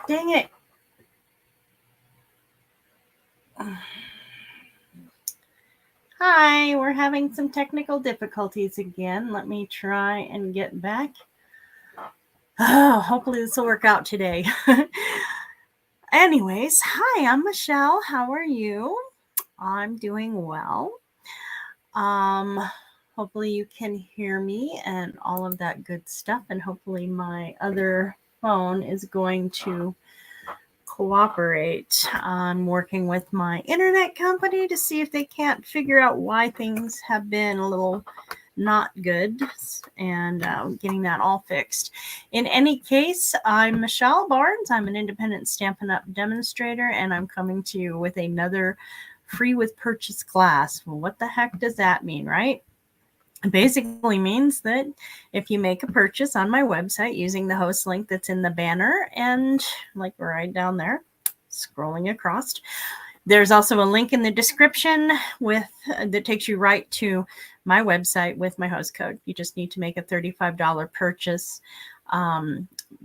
Dang it. Hi, we're having some technical difficulties again. Let me try and get back. Oh, hopefully this will work out today. Anyways, hi, I'm Michelle. How are you? I'm doing well. Um, Hopefully you can hear me and all of that good stuff. And hopefully my other phone is going to cooperate. I'm working with my internet company to see if they can't figure out why things have been a little not good and getting that all fixed. In any case, I'm Michelle Barnes. I'm an independent Stampin' Up! Demonstrator, and I'm coming to you with another free with purchase class. Well, what the heck does that mean, right? It basically means that if you make a purchase on my website using the host link that's in the banner and like right down there, scrolling across, there's also a link in the description with that takes you right to my website with my host code. You just need to make a $35 purchase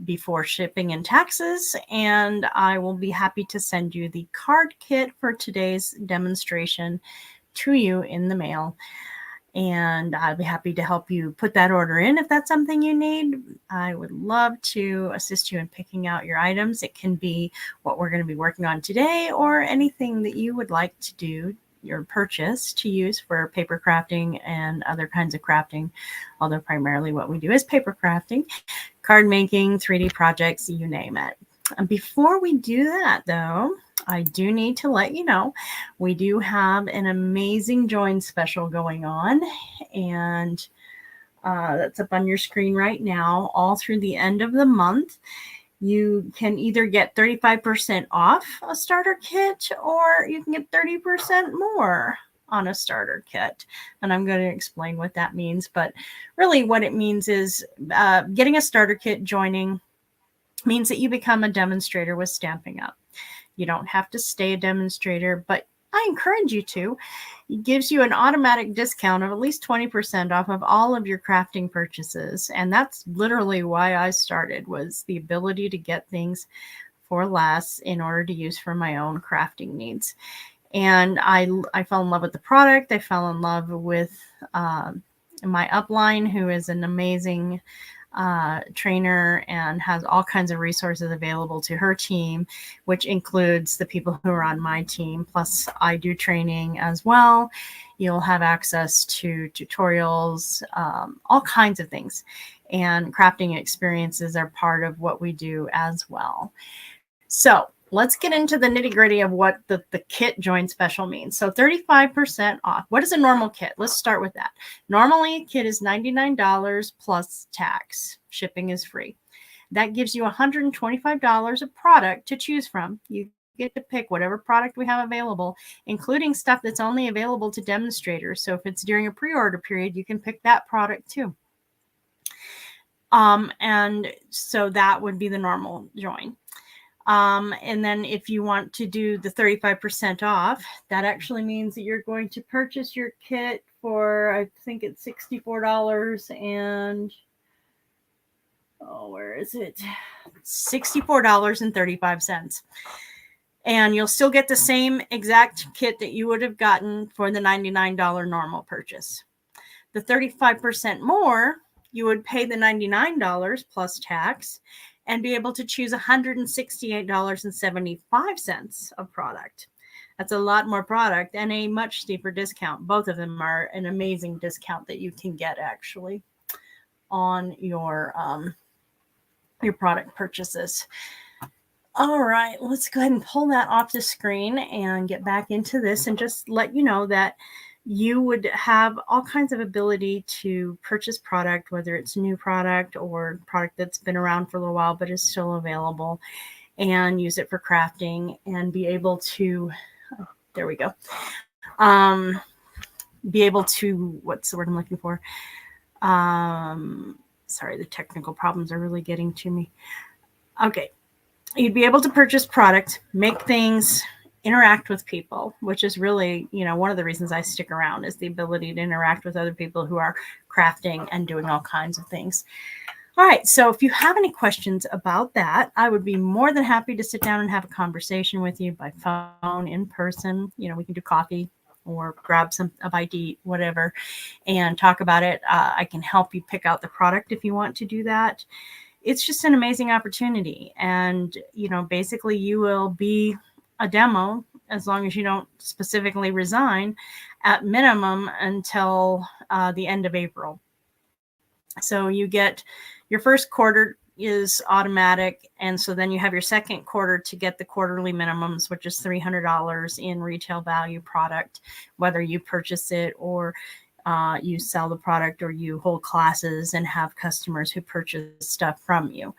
before shipping and taxes, and I will be happy to send you the card kit for today's demonstration to you in the mail. And I'll be happy to help you put that order in if that's something you need. I would love to assist you in picking out your items. It can be what we're going to be working on today or anything that you would like to do your purchase to use for paper crafting and other kinds of crafting, although primarily what we do is paper crafting, card making, 3D projects, you name it. And before we do that, though, I do need to let you know we do have an amazing join special going on, and that's up on your screen right now, all through the end of the month. You can either get 35% off a starter kit or you can get 30% more on a starter kit. And I'm going to explain what that means. But really, what it means is getting a starter kit, joining, means that you become a demonstrator with Stampin' Up! You don't have to stay a demonstrator, but I encourage you to. It gives you an automatic discount of at least 20% off of all of your crafting purchases. And that's literally why I started, was the ability to get things for less in order to use for my own crafting needs. And I fell in love with the product. I fell in love with my upline, who is an amazing trainer and has all kinds of resources available to her team, which includes the people who are on my team. Plus, I do training as well. You'll have access to tutorials, all kinds of things. And crafting experiences are part of what we do as well. So let's get into the nitty gritty of what the kit join special means. So 35% off. What is a normal kit? Let's start with that. Normally, a kit is $99 plus tax. Shipping is free. That gives you $125 of product to choose from. You get to pick whatever product we have available, including stuff that's only available to demonstrators. So if it's during a pre-order period, you can pick that product too. And so that would be the normal join. And then if you want to do the 35% off, that actually means that you're going to purchase your kit for, I think it's $64 and, where is it? $64.35. And you'll still get the same exact kit that you would have gotten for the $99 normal purchase. The 35% more, you would pay the $99 plus tax and be able to choose $168.75 of product. That's a lot more product and a much steeper discount. Both of them are an amazing discount that you can get actually on your product purchases. All right, let's go ahead and pull that off the screen and get back into this and just let you know that you would have all kinds of ability to purchase product, whether it's new product or product that's been around for a little while but is still available, and use it for crafting and be able to, there we go, be able to, what's the word I'm looking for? Sorry, the technical problems are really getting to me. Okay. You'd be able to purchase product, make things, interact with people, which is really, one of the reasons I stick around, is the ability to interact with other people who are crafting and doing all kinds of things. All right, so if you have any questions about that, I would be more than happy to sit down and have a conversation with you by phone, in person. You know, we can do coffee or grab a bite to eat, whatever, and talk about it. I can help you pick out the product if you want to do that. It's just an amazing opportunity. And, you know, basically you will be a demo as long as you don't specifically resign at minimum until the end of April. So you get your first quarter is automatic. And so then you have your second quarter to get the quarterly minimums, which is $300 in retail value product, whether you purchase it or you sell the product or you hold classes and have customers who purchase stuff from you.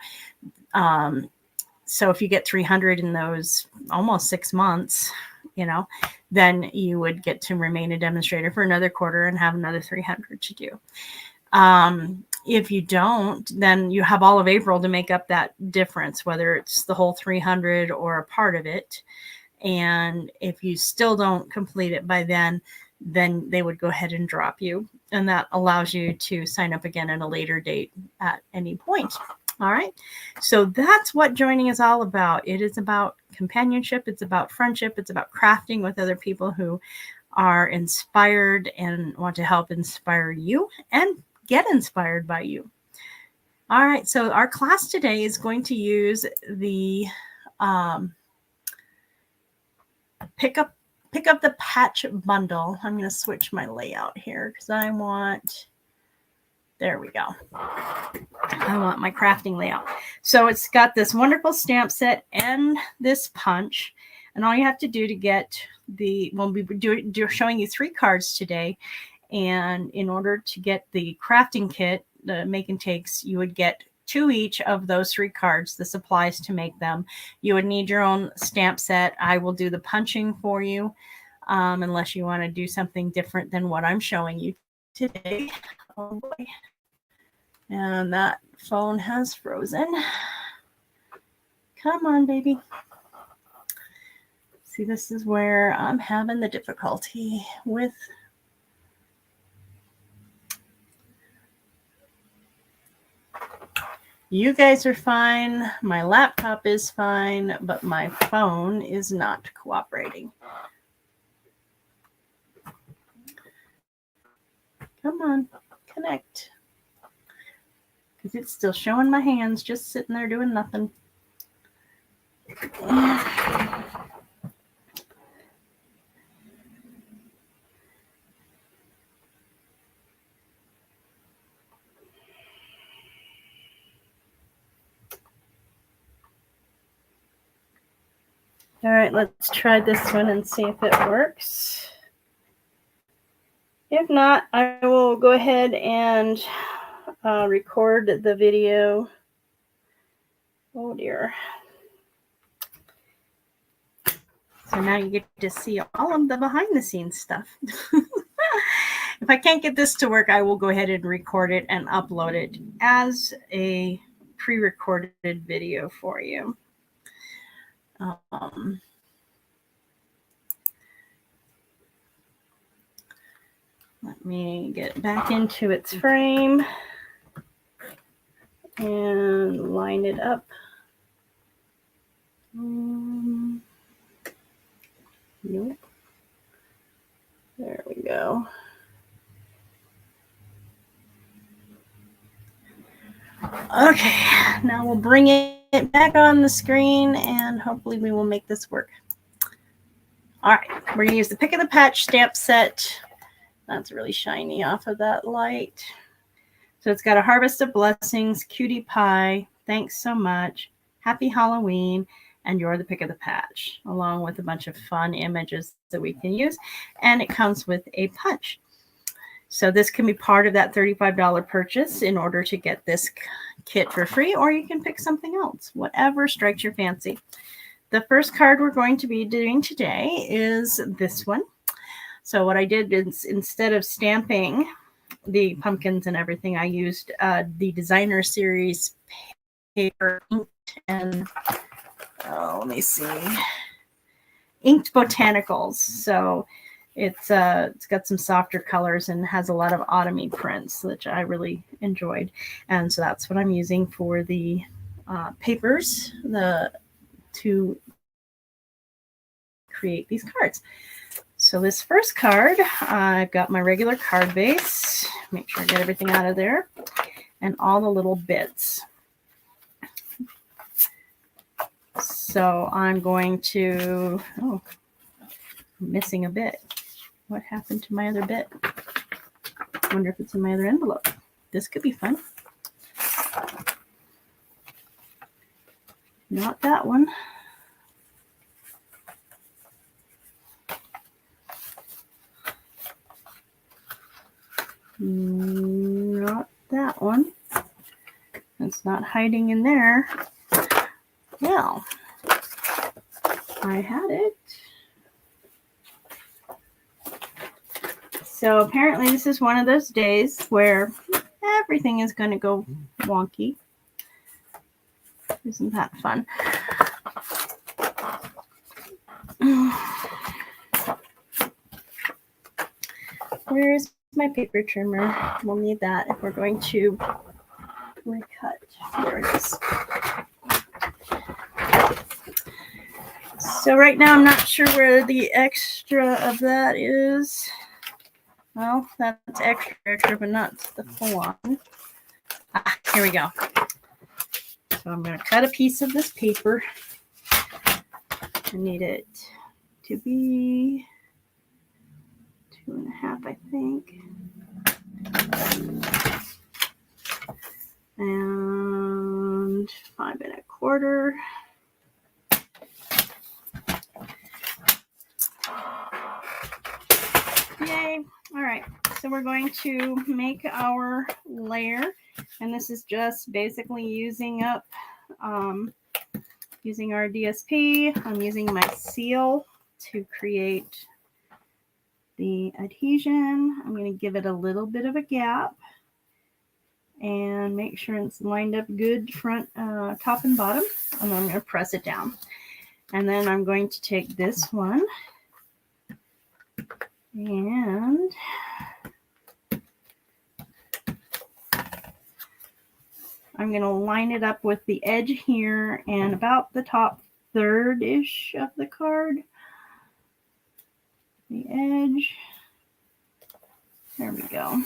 So if you get 300 in those almost 6 months, you know, then you would get to remain a demonstrator for another quarter and have another 300 to do. If you don't, then you have all of April to make up that difference, whether it's the whole 300 or a part of it. And if you still don't complete it by then they would go ahead and drop you. And that allows you to sign up again at a later date at any point. All right. So that's what joining is all about. It is about companionship. It's about friendship. It's about crafting with other people who are inspired and want to help inspire you and get inspired by you. All right. So our class today is going to use the pick up the patch bundle. I'm going to switch my layout here because I want, there we go. I want my crafting layout. So it's got this wonderful stamp set and this punch. And all you have to do to get we'll be showing you 3 cards today. And in order to get the crafting kit, the make and takes, you would get 2 each of those 3 cards, the supplies to make them. You would need your own stamp set. I will do the punching for you, unless you want to do something different than what I'm showing you today. Oh boy. And that phone has frozen. Come on, baby. See, this is where I'm having the difficulty with. You guys are fine. My laptop is fine, but my phone is not cooperating. Come on, connect. Because it's still showing my hands just sitting there doing nothing. All right, let's try this one and see if it works. If not, I will go ahead and record the video. Oh dear. So now you get to see all of the behind the scenes stuff. If I can't get this to work, I will go ahead and record it and upload it as a pre-recorded video for you. Let me get back into its frame and line it up. Nope. There we go. Okay, now we'll bring it back on the screen and hopefully we will make this work. All right, we're going to use the Pick of the Patch stamp set. That's really shiny off of that light. So it's got a Harvest of Blessings, Cutie Pie, Thanks So Much, Happy Halloween, and You're the Pick of the Patch, along with a bunch of fun images that we can use. And it comes with a punch. So this can be part of that $35 purchase in order to get this kit for free, or you can pick something else, whatever strikes your fancy. The first card we're going to be doing today is this one. So what I did is, instead of stamping the pumpkins and everything, I used the Designer Series paper, inked, and let me see, inked botanicals. So It's got some softer colors and has a lot of autumny prints, which I really enjoyed. And so that's what I'm using for the papers to create these cards. So this first card, I've got my regular card base. Make sure I get everything out of there. And all the little bits. So I'm going to, oh, I'm missing a bit. What happened to my other bit? I wonder if it's in my other envelope. This could be fun. Not that one. Not that one. It's not hiding in there. Well, I had it. So apparently this is one of those days where everything is going to go wonky. Isn't that fun? Where is my paper trimmer? We'll need that if we're going to recut. There it is. So right now I'm not sure where the extra of that is. Well, that's extra, but not the full on. Ah, here we go. So I'm going to cut a piece of this paper. I need it to be 2.5, I think. And 5.25. Yay. All right. So we're going to make our layer. And this is just basically using up, using our DSP. I'm using my seal to create the adhesion. I'm going to give it a little bit of a gap and make sure it's lined up good front, top and bottom. And then I'm going to press it down. And then I'm going to take this one and I'm going to line it up with the edge here and about the top third-ish of the card. The edge. There we go.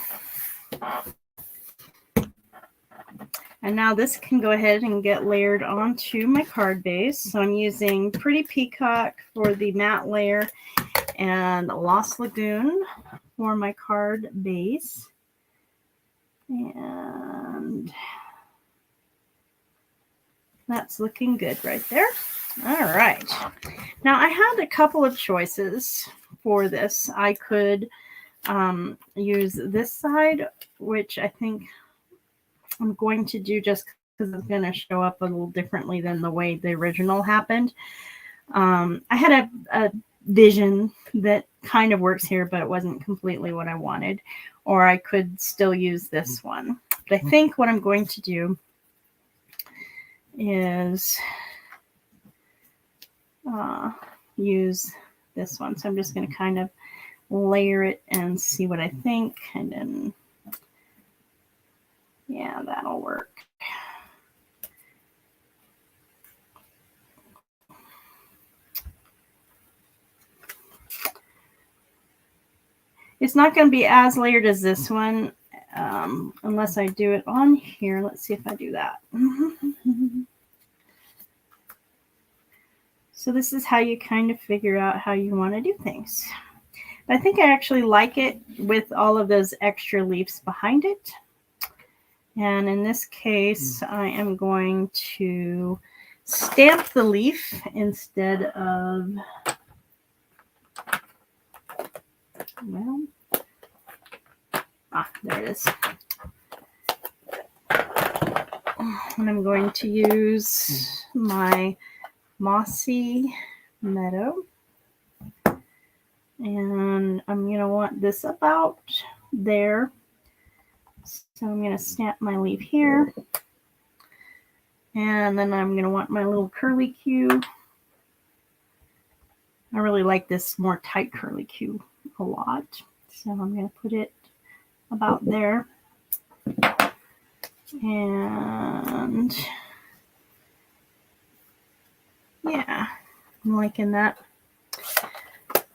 And now this can go ahead and get layered onto my card base. So I'm using Pretty Peacock for the matte layer and Lost Lagoon for my card base. And that's looking good right there. All right. Now I had a couple of choices for this. I could use this side, which I think I'm going to do just because it's going to show up a little differently than the way the original happened. I had a vision that kind of works here, but it wasn't completely what I wanted. Or I could still use this one. But I think what I'm going to do is use this one. So I'm just going to kind of layer it and see what I think. And then, yeah, that'll work. It's not going to be as layered as this one unless I do it on here. Let's see if I do that. So this is how you kind of figure out how you want to do things. But I think I actually like it with all of those extra leaves behind it. And in this case, I am going to stamp the leaf instead of, well, there it is. And I'm going to use my Mossy Meadow. And I'm going to want this about there. So I'm going to stamp my leaf here. And then I'm going to want my little curly Q. I really like this more tight curly Q a lot. So I'm going to put it about there. And yeah, I'm liking that.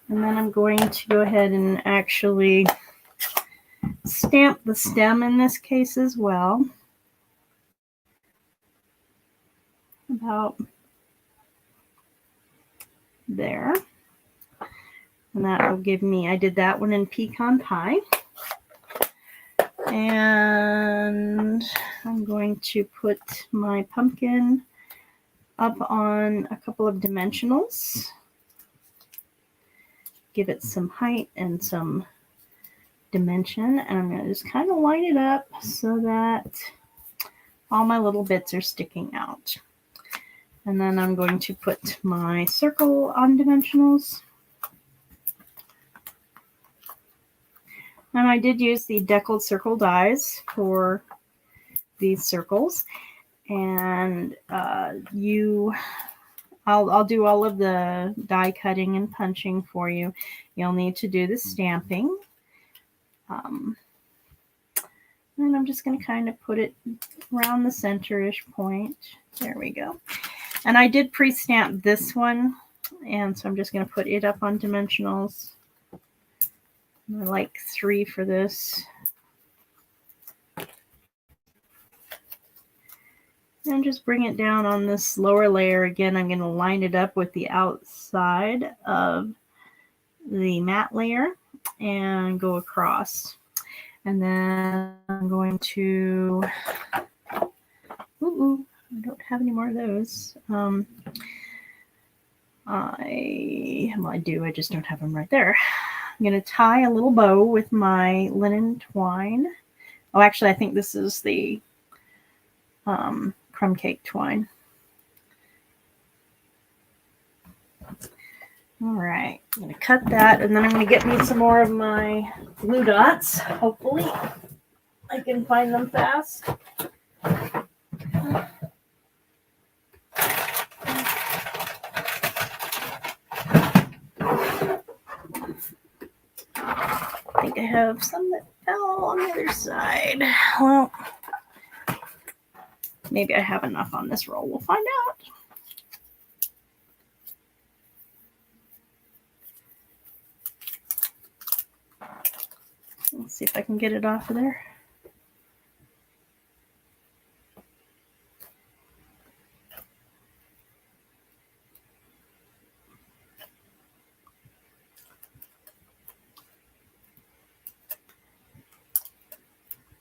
And then I'm going to go ahead and actually stamp the stem in this case as well. About there. And that will give me, I did that one in pecan pie. And I'm going to put my pumpkin up on a couple of dimensionals. Give it some height and some dimension. And I'm going to just kind of line it up so that all my little bits are sticking out. And then I'm going to put my circle on dimensionals. And I did use the Deckled Circle dies for these circles. And I'll do all of the die cutting and punching for you. You'll need to do the stamping. And I'm just going to kind of put it around the center-ish point. There we go. And I did pre-stamp this one. And so I'm just going to put it up on dimensionals. I like 3 for this. And just bring it down on this lower layer. Again, I'm going to line it up with the outside of the matte layer and go across. And then I'm going to, I don't have any more of those. I do, I just don't have them right there. I'm going to tie a little bow with my linen twine. Oh, actually, I think this is the crumb cake twine. All right, I'm going to cut that, and then I'm going to get me some more of my glue dots. Hopefully, I can find them fast. I think I have some that fell on the other side. Well, maybe I have enough on this roll. We'll find out. Let's see if I can get it off of there.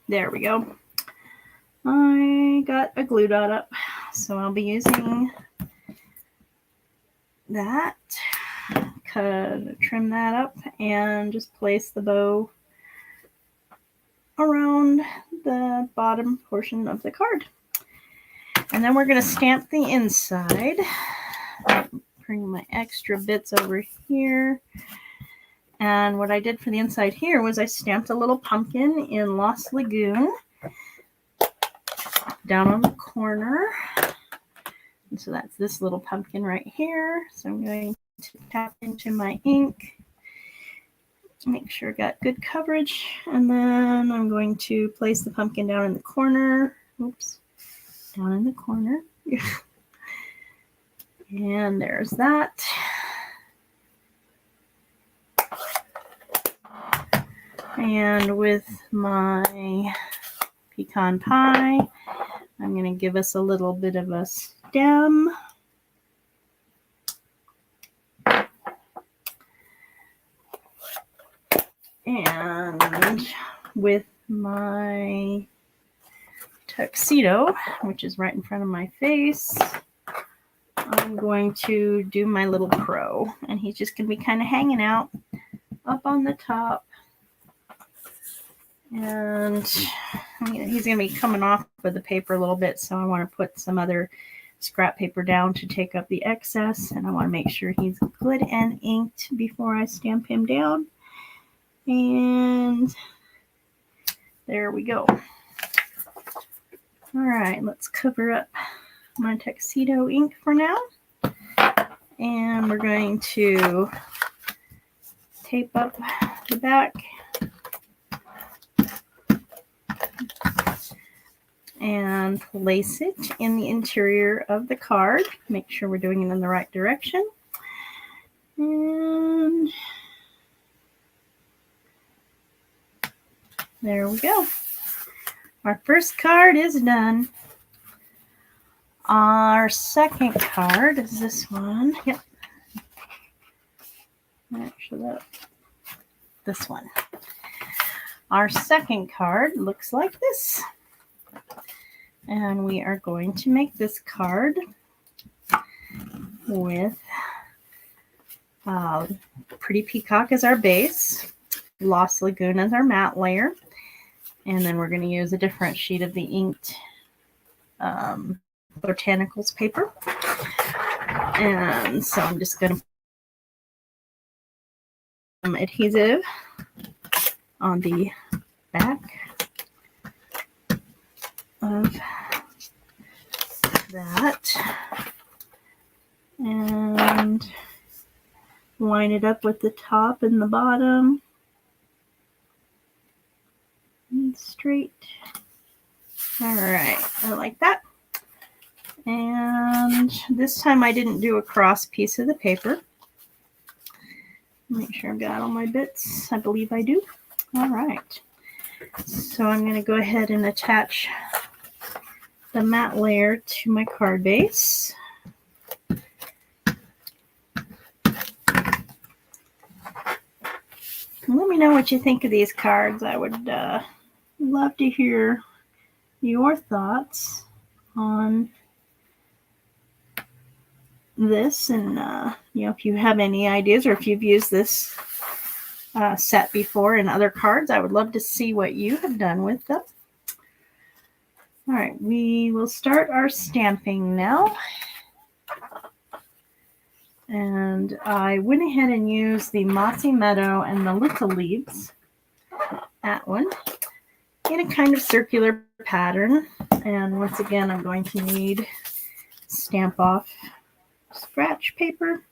There we go. I got a glue dot up, so I'll be using that. Trim that up and just place the bow around the bottom portion of the card. And then we're going to stamp the inside. Bring my extra bits over here. And what I did for the inside here was I stamped a little pumpkin in Lost Lagoon down on the corner. And so that's this little pumpkin right here. So I'm going to tap into my ink to make sure I got good coverage. And then I'm going to place the pumpkin down in the corner. Oops, down in the corner. And there's that. And with my pecan pie, I'm going to give us a little bit of a stem. And with my tuxedo, which is right in front of my face, I'm going to do my little crow. And he's just going to be kind of hanging out up on the top. And he's going to be coming off of the paper a little bit, so I want to put some other scrap paper down to take up the excess, and I want to make sure he's good and inked before I stamp him down. And there we go. All right, let's cover up my tuxedo ink for now. And we're going to tape up the back. And place it in the interior of the card. Make sure we're doing it in the right direction. And there we go. Our first card is done. Our second card is this one. Yep. Actually, this one. Our second card looks like this. And we are going to make this card with Pretty Peacock as our base, Lost Lagoon as our matte layer, and then we're going to use a different sheet of the inked Botanicals paper. And so I'm just going to put some adhesive on the back of that and line it up with the top and the bottom and straight. All right, I like that. And this time I didn't do a cross piece of the paper. Make sure I've got all my bits. I believe I do. All right. So I'm going to go ahead and attach the matte layer to my card base. Let me know what you think of these cards. I would love to hear your thoughts on this, and if you have any ideas or if you've used this set before in other cards, I would love to see what you have done with them. All right, we will start our stamping now. And I went ahead and used the Mossy Meadow and the Little Leaves, that one, in a kind of circular pattern. And once again, I'm going to need Stamp Off scratch paper.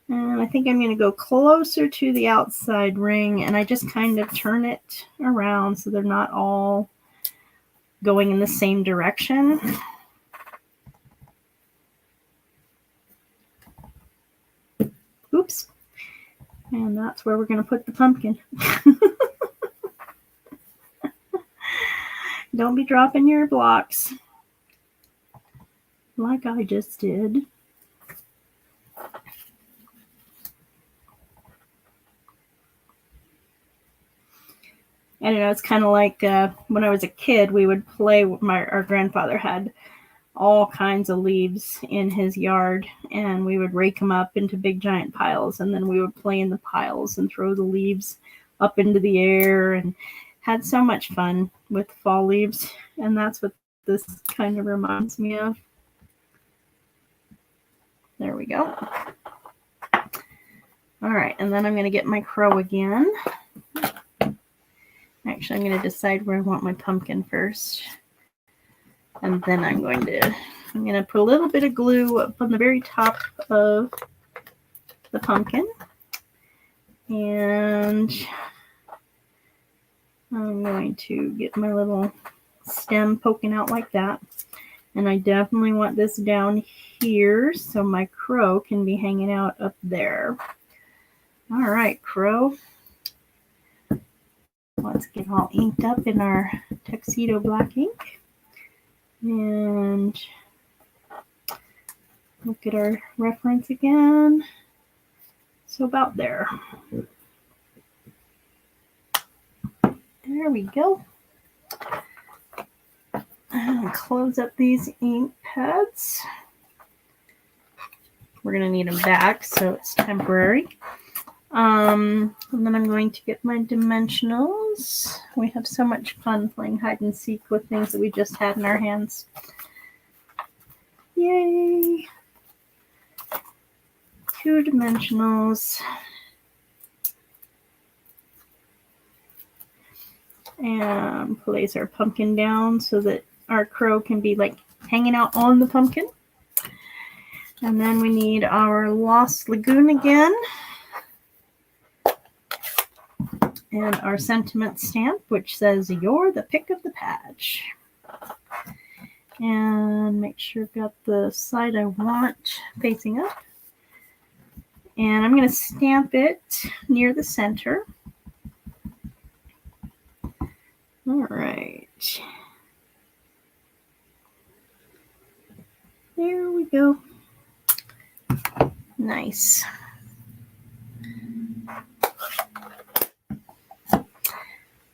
And I think I'm going to go closer to the outside ring, and I just kind of turn it around so they're not all going in the same direction. Oops. And that's where we're going to put the pumpkin. Don't be dropping your blocks like I just did. I don't know, it's kind of like when I was a kid, we would play. Our grandfather had all kinds of leaves in his yard, and we would rake them up into big giant piles, and then we would play in the piles and throw the leaves up into the air, and had so much fun with fall leaves. And that's what this kind of reminds me of. There we go. All right, and then I'm going to get my crow again. Actually, I'm going to decide where I want my pumpkin first. And then I'm going to put a little bit of glue up on the very top of the pumpkin. And I'm going to get my little stem poking out like that. And I definitely want this down here so my crow can be hanging out up there. All right, crow. Let's get all inked up in our tuxedo black ink. And look at our reference again. So about there. There we go. And close up these ink pads. We're going to need them back, so it's temporary. And then I'm going to get my dimensionals. We have so much fun playing hide and seek with things that we just had in our hands. Yay! 2 dimensionals. And place our pumpkin down so that our crow can be like hanging out on the pumpkin. And then we need our Lost Lagoon again. And our sentiment stamp, which says, "You're the pick of the patch." And make sure I've got the side I want facing up. And I'm going to stamp it near the center. All right. There we go. Nice.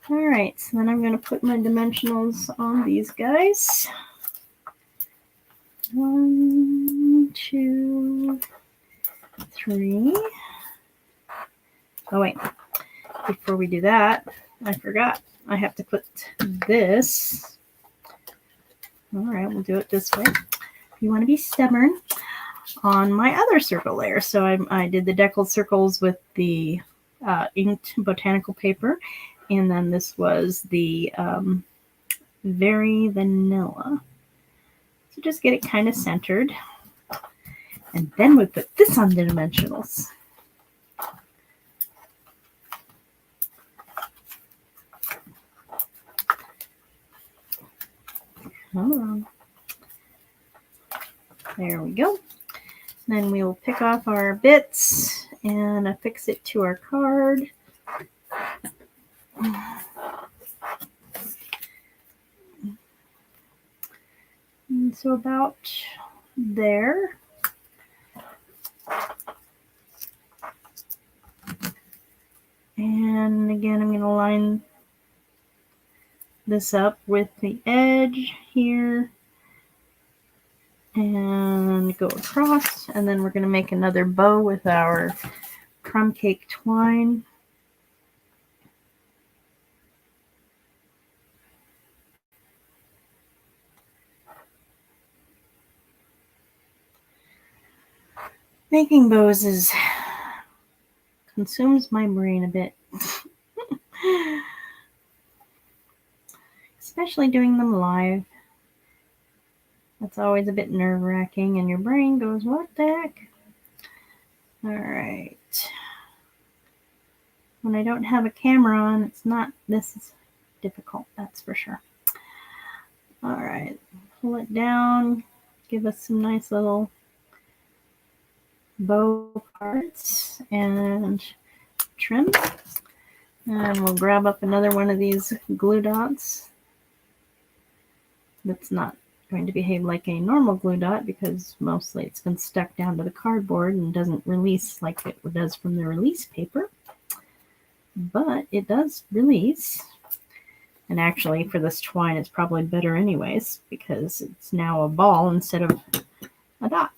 All right, so then I'm going to put my dimensionals on these guys. 1, 2, 3. Oh, wait. Before we do that, I forgot. I have to put this. All right, we'll do it this way. If you want to be stubborn, on my other circle layer. So I did the deckled circles with the inked botanical paper. And then this was the Very Vanilla. So just get it kind of centered. And then we put this on the dimensionals. Oh. There we go. Then we'll pick off our bits and affix it to our card. And so about there. And again, I'm going to line this up with the edge here and go across. And then we're going to make another bow with our crumb cake twine. Making bows consumes my brain a bit. Especially doing them live. That's always a bit nerve-wracking, and your brain goes, what the heck? All right. When I don't have a camera on, it's not this difficult, that's for sure. All right. Pull it down. Give us some nice little bow parts and trim. And we'll grab up another one of these glue dots. That's not going to behave like a normal glue dot because mostly it's been stuck down to the cardboard and doesn't release like it does from the release paper. But it does release. And actually for this twine it's probably better anyways because it's now a ball instead of a dot.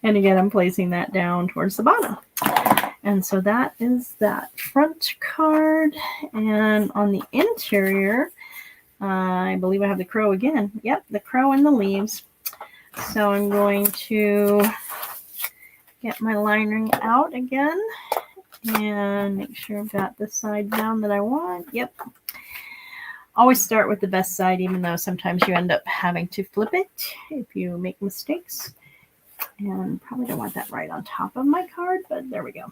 And again, I'm placing that down towards the bottom. And so that is that front card. And on the interior, I believe I have the crow again. Yep, the crow and the leaves. So I'm going to get my lining out again and make sure I've got the side down that I want. Yep. Always start with the best side, even though sometimes you end up having to flip it if you make mistakes. And probably don't want that right on top of my card, but there we go.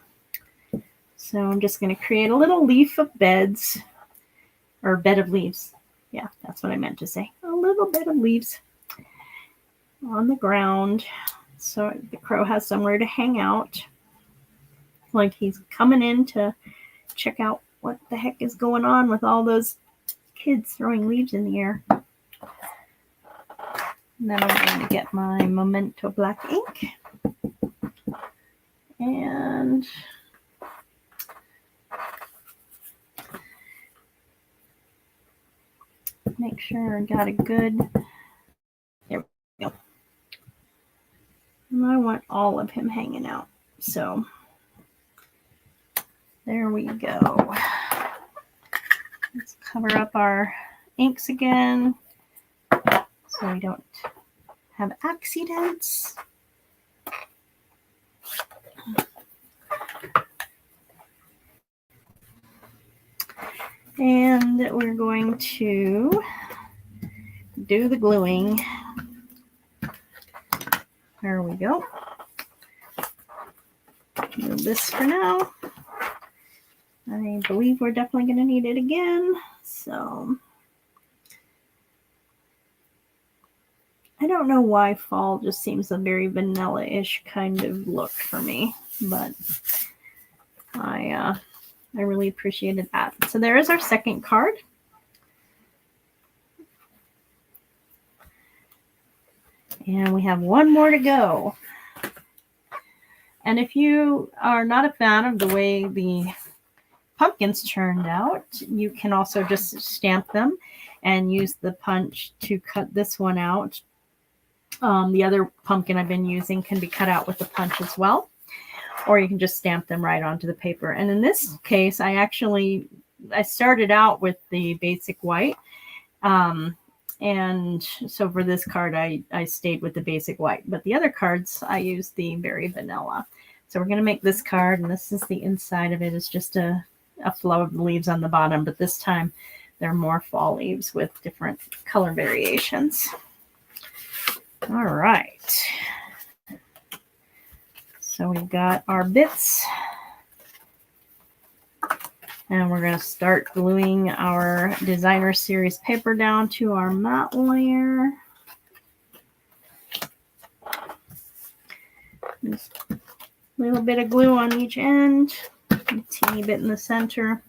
So I'm just going to create a little leaf of beds, or bed of leaves. Yeah, that's what I meant to say. A little bit of leaves on the ground so the crow has somewhere to hang out. Like he's coming in to check out what the heck is going on with all those kids throwing leaves in the air. And then I'm going to get my Memento black ink and make sure I got a good, there we go. And I want all of him hanging out. So there we go. Let's cover up our inks again so we don't have accidents. And we're going to do the gluing. There we go. Move this for now. I believe we're definitely going to need it again. So I don't know why fall just seems a very vanilla-ish kind of look for me, but I really appreciated that. So there is our second card. And we have one more to go. And if you are not a fan of the way the pumpkins turned out, you can also just stamp them and use the punch to cut this one out. The other pumpkin I've been using can be cut out with the punch as well, or you can just stamp them right onto the paper. And in this case, I started out with the basic white. And so for this card, I stayed with the basic white, but the other cards, I used the very vanilla. So we're going to make this card, and this is the inside of it. It's just a flow of leaves on the bottom, but this time they're more fall leaves with different color variations. All right. So we've got our bits. And we're going to start gluing our Designer Series paper down to our matte layer. Just a little bit of glue on each end, a teeny bit in the center.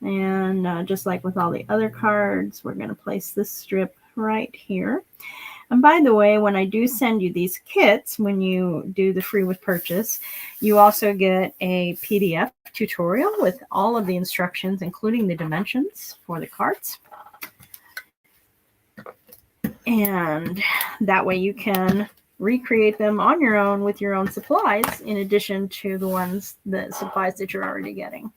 And just like with all the other cards, we're going to place this strip right here. And by the way, when I do send you these kits, when you do the free with purchase, you also get a PDF tutorial with all of the instructions, including the dimensions for the cards. And that way you can recreate them on your own with your own supplies, in addition to the supplies that you're already getting.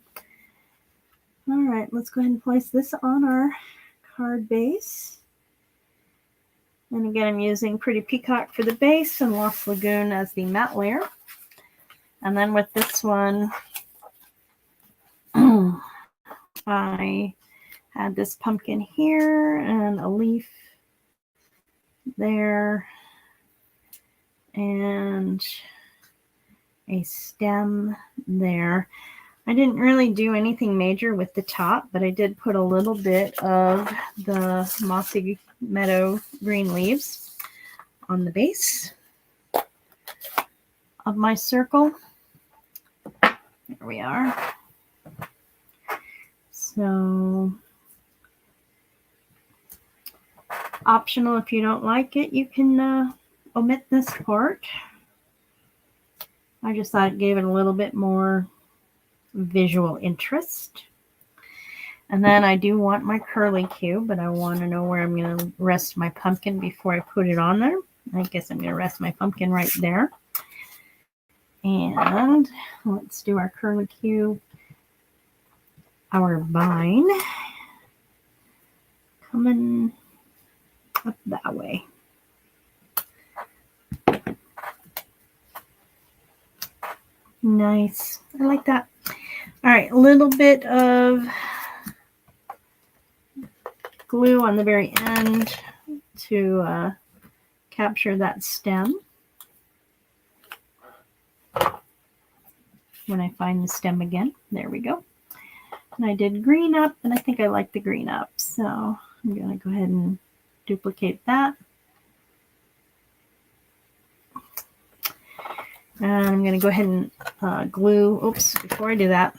All right, let's go ahead and place this on our card base. And again, I'm using Pretty Peacock for the base and Lost Lagoon as the matte layer. And then with this one, I had this pumpkin here and a leaf there and a stem there. I didn't really do anything major with the top, but I did put a little bit of the Mossy Meadow green leaves on the base of my circle. There we are. So, optional if you don't like it, you can omit this part. I just thought it gave it a little bit more visual interest. And then I do want my curly cue, but I want to know where I'm going to rest my pumpkin before I put it on there. I guess I'm going to rest my pumpkin right there. And let's do our curly cue. Our vine coming up that way. Nice. I like that. All right, a little bit of glue on the very end to capture that stem. When I find the stem again, there we go. And I did green up, and I think I like the green up, so I'm going to go ahead and duplicate that. And I'm going to go ahead and glue, oops, before I do that,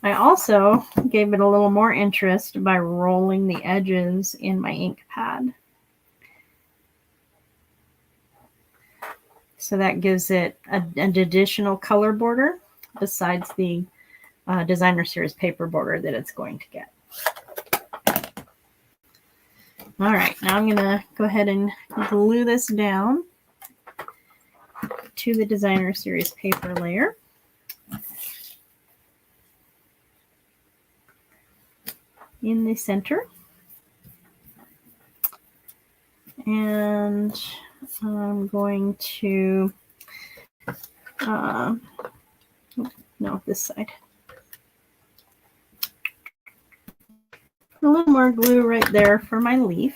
I also gave it a little more interest by rolling the edges in my ink pad. So that gives it an additional color border besides the Designer Series paper border that it's going to get. All right, now I'm going to go ahead and glue this down to the Designer Series paper layer. In the center. And I'm going to, no, this side. A little more glue right there for my leaf.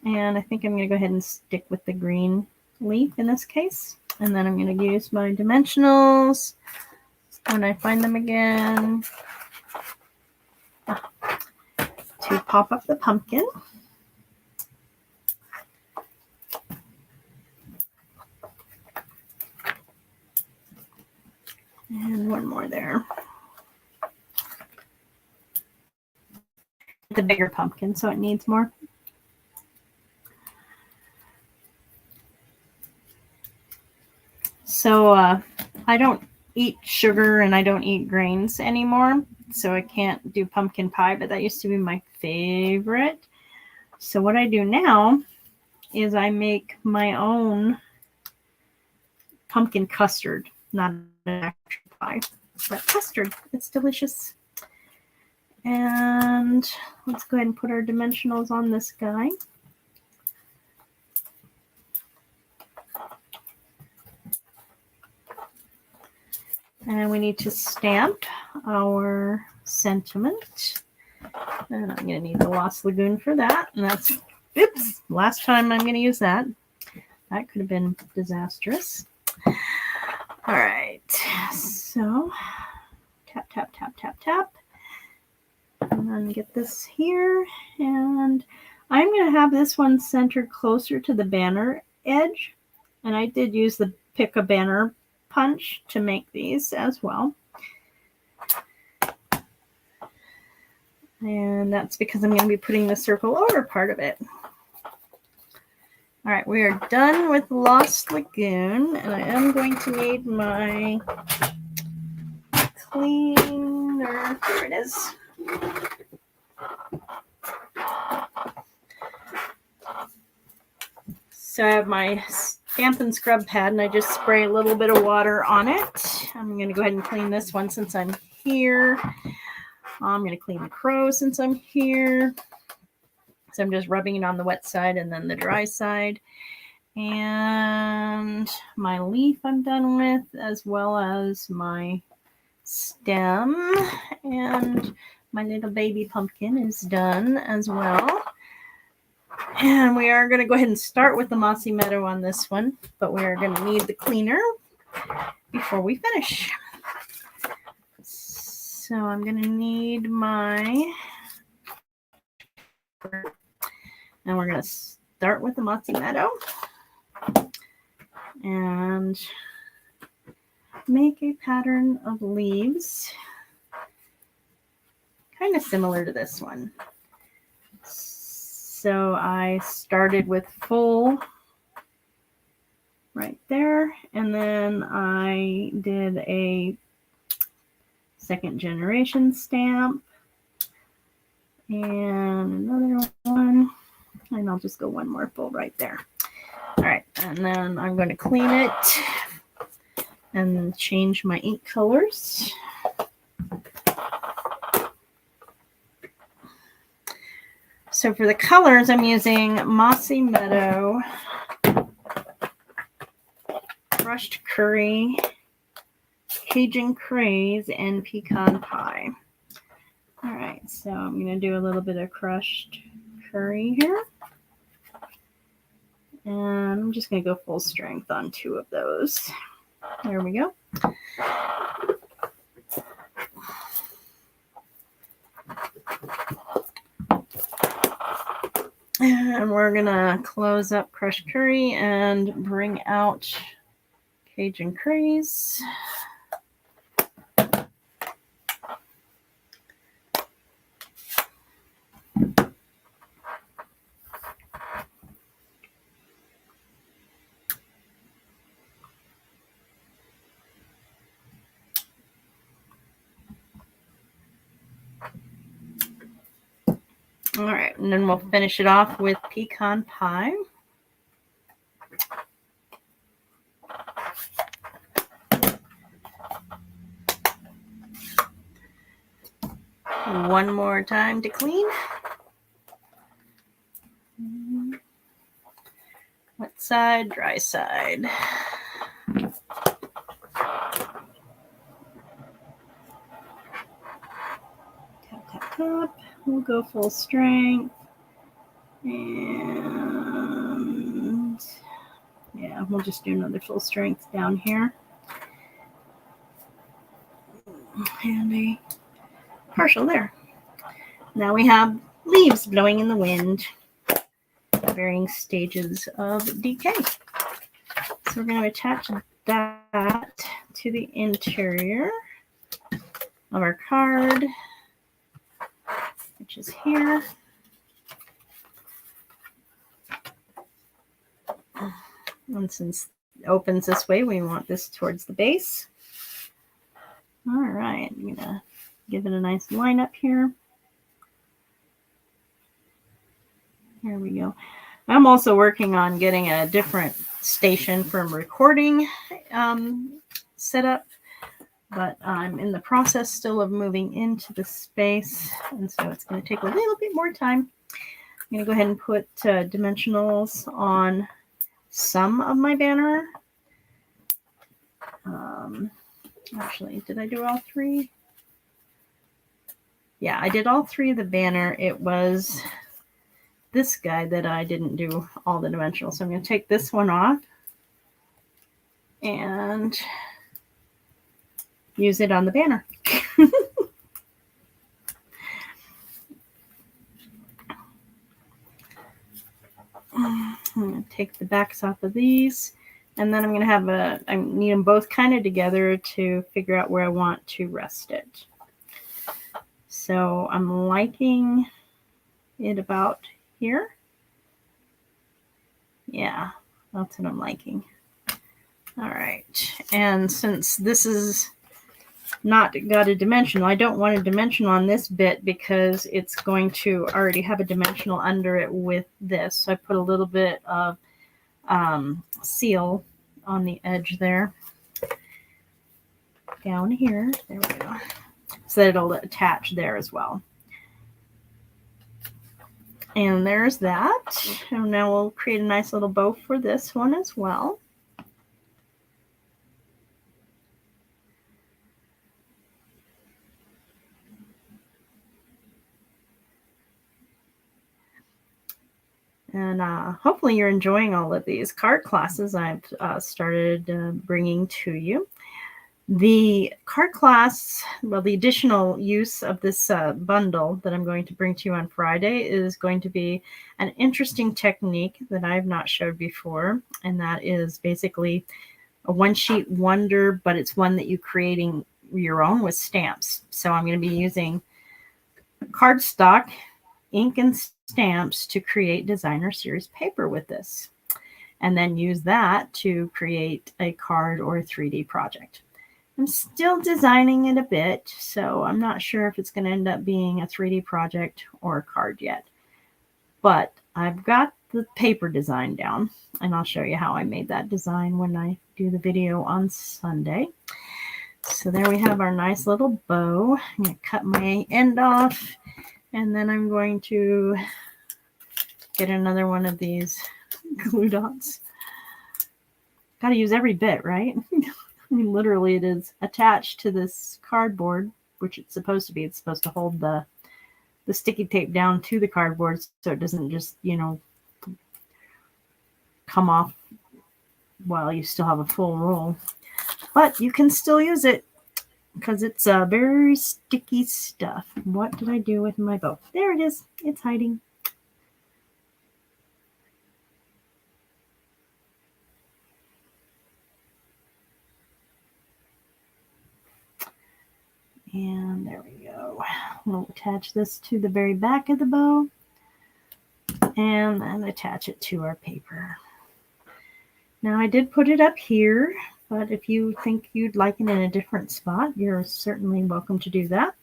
And I think I'm going to go ahead and stick with the green leaf in this case. And then I'm going to use my dimensionals when I find them again, to pop up the pumpkin. And one more there. The bigger pumpkin, so it needs more. So I don't eat sugar and I don't eat grains anymore, so I can't do pumpkin pie, but that used to be my favorite. So what I do now is I make my own pumpkin custard, not an actual pie, but custard. It's delicious. And let's go ahead and put our dimensionals on this guy. And we need to stamp our sentiment. And I'm going to need the Lost Lagoon for that. And that's, oops, last time I'm going to use that. That could have been disastrous. All right. So tap, tap, tap, tap, tap. And then get this here. And I'm going to have this one centered closer to the banner edge. And I did use the Pick a Banner punch to make these as well. And that's because I'm going to be putting the circle over part of it. All right, we are done with Lost Lagoon, and I am going to need my cleaner. There it is. So I have my stamp and scrub pad, and I just spray a little bit of water on it. I'm going to go ahead and clean this one since I'm here. I'm going to clean the crow since I'm here. So I'm just rubbing it on the wet side and then the dry side. And my leaf I'm done with, as well as my stem. And my little baby pumpkin is done as well. And we are going to go ahead and start with the Mossy Meadow on this one, but we are going to need the cleaner before we finish. So I'm going to need my, and we're going to start with the Mossy Meadow and make a pattern of leaves kind of similar to this one. So I started with full right there, and then I did a second generation stamp and another one, and I'll just go one more full right there. All right, and then I'm going to clean it and change my ink colors. So for the colors, I'm using Mossy Meadow, Crushed Curry, Cajun Craze, and Pecan Pie. All right, so I'm going to do a little bit of Crushed Curry here. And I'm just going to go full strength on 2 of those. There we go. And we're going to close up Crushed Curry and bring out Cajun Craze. All right, and then we'll finish it off with Pecan Pie. One more time to clean. Wet side, dry side. Tap, tap, tap. We'll go full strength. And yeah, we'll just do another full strength down here. and a partial there. Now we have leaves blowing in the wind, varying stages of decay. So we're going to attach that to the interior of our card, which is here. And since it opens this way, we want this towards the base. All right, I'm going to give it a nice line up here. Here we go. I'm also working on getting a different station from recording set up, but I'm in the process still of moving into the space, and so it's going to take a little bit more time. I'm going to go ahead and put dimensionals on some of my banner. Actually, did I do all three? Yeah, I did all three of the banner. It was this guy that I didn't do all the dimensionals. So I'm going to take this one off and use it on the banner. I'm going to take the backs off of these, and then I'm going to have I need them both kind of together to figure out where I want to rest it. So I'm liking it about here. Yeah, that's what I'm liking. All right, and since this is not got a dimensional, I don't want a dimensional on this bit because it's going to already have a dimensional under it with this. So I put a little bit of seal on the edge there, down here. There we go. So that it'll attach there as well. And there's that. And now we'll create a nice little bow for this one as well. And hopefully you're enjoying all of these card classes I've started bringing to you. The card class, well, the additional use of this bundle that I'm going to bring to you on Friday is going to be an interesting technique that I've not showed before. And that is basically a one-sheet wonder, but it's one that you're creating your own with stamps. So I'm going to be using cardstock, ink, and stamps to create designer series paper with this. And then use that to create a card or a 3D project. I'm still designing it a bit, so I'm not sure if it's going to end up being a 3D project or a card yet. But I've got the paper design down, and I'll show you how I made that design when I do the video on Sunday. So there we have our nice little bow. I'm going to cut my end off, and then I'm going to get another one of these glue dots. Got to use every bit, right? I mean, literally, it is attached to this cardboard, which it's supposed to be. It's supposed to hold the sticky tape down to the cardboard so it doesn't just, come off while you still have a full roll. But you can still use it because it's very sticky stuff. What did I do with my bow? There it is. It's hiding. And there we go. We'll attach this to the very back of the bow and then attach it to our paper. Now I did put it up here, but if you think you'd like it in a different spot, you're certainly welcome to do that.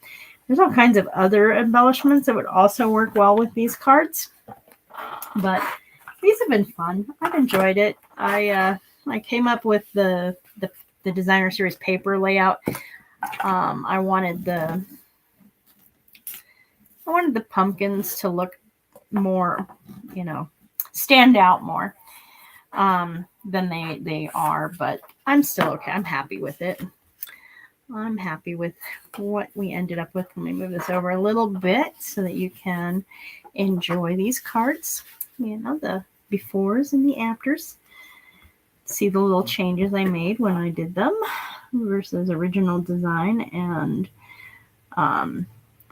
There's all kinds of other embellishments that would also work well with these cards, but these have been fun. I've enjoyed it. I came up with the designer series paper layout. I wanted the pumpkins to look more, stand out more than they are, but I'm still okay. I'm happy with it. I'm happy with what we ended up with. Let me move this over a little bit so that you can enjoy these cards. The befores and the afters. See the little changes I made when I did them versus original design, and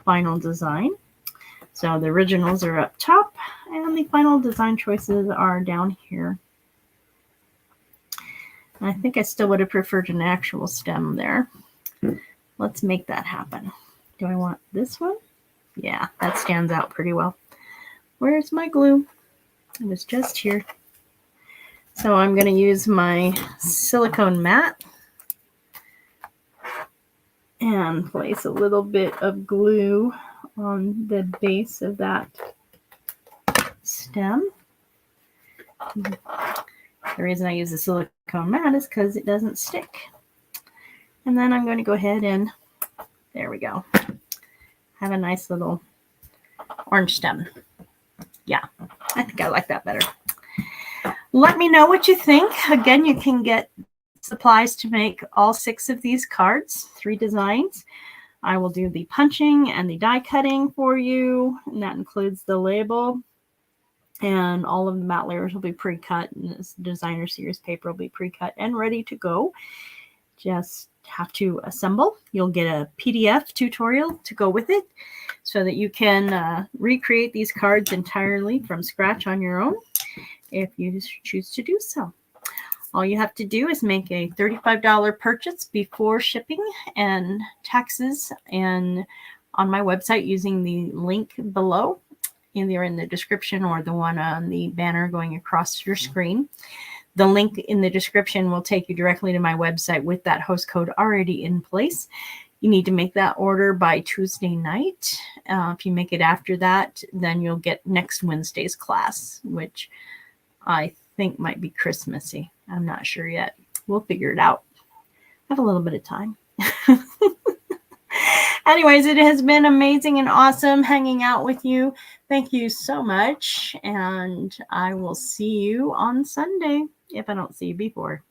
final design. So the originals are up top and the final design choices are down here. I think I still would have preferred an actual stem there. Let's make that happen. Do I want this one? Yeah, that stands out pretty well. Where's my glue? It was just here. So I'm going to use my silicone mat and place a little bit of glue on the base of that stem. The reason I use the silicone mat is because it doesn't stick. And then I'm going to go ahead and, there we go, have a nice little orange stem. Yeah, I think I like that better. Let me know what you think. Again, you can get supplies to make all 6 of these cards, 3 designs. I will do the punching and the die cutting for you, and that includes the label. And all of the mat layers will be pre-cut, and this designer series paper will be pre-cut and ready to go. Just have to assemble. You'll get a PDF tutorial to go with it so that you can recreate these cards entirely from scratch on your own if you choose to do so. All you have to do is make a $35 purchase before shipping and taxes, and on my website using the link below, either in the description or the one on the banner going across your screen. The link in the description will take you directly to my website with that host code already in place. You need to make that order by Tuesday night. If you make it after that, then you'll get next Wednesday's class, which I think might be Christmassy. I'm not sure yet. We'll figure it out. I have a little bit of time. Anyways, it has been amazing and awesome hanging out with you. Thank you so much. And I will see you on Sunday if I don't see you before.